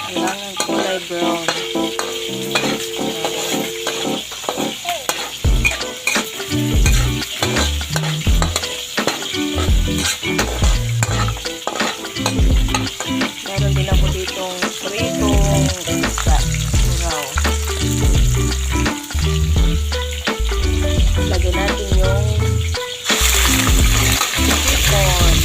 Kailangan kulay brown. Meron din ako ditong pritong isda. Wow. Lagyan natin yung hipon.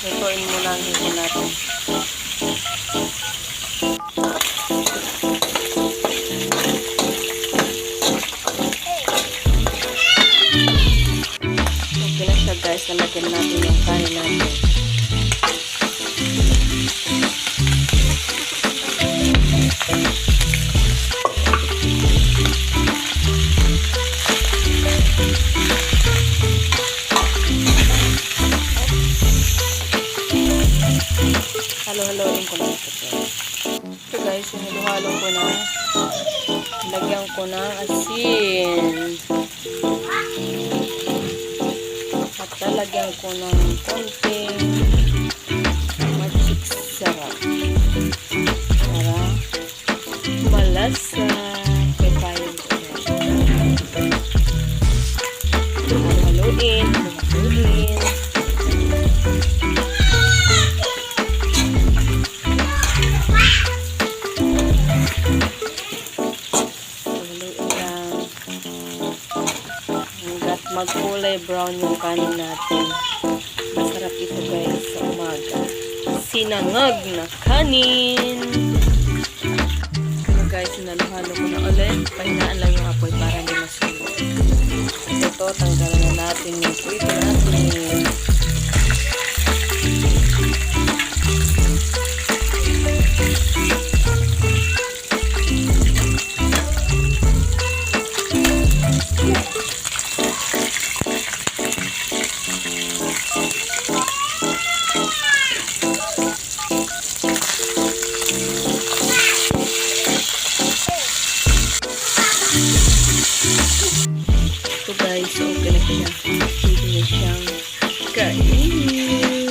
Lutuin muna ang hipon natin. Okay na siya guys, nalagyan natin yung kanin natin. Halo-haloin ko na ito. So guys, halo-halo ko na. Lagyan ko ng asin. At lalagyan ko ng konting magic sarap. Para malasa. Pepayin ko na. Halo-haloin. Halo-haloin. Magkulay brown yung kanin natin. Masarap ito guys sa umaga. Sinangag na kanin. So guys, sinalo-halo ko na ulit. Pahinaan lang yung apoy para hindi masulo. Ito, tanggalan na natin yung prito natin. So guys, okay na siya. Pwede na siyang kainin.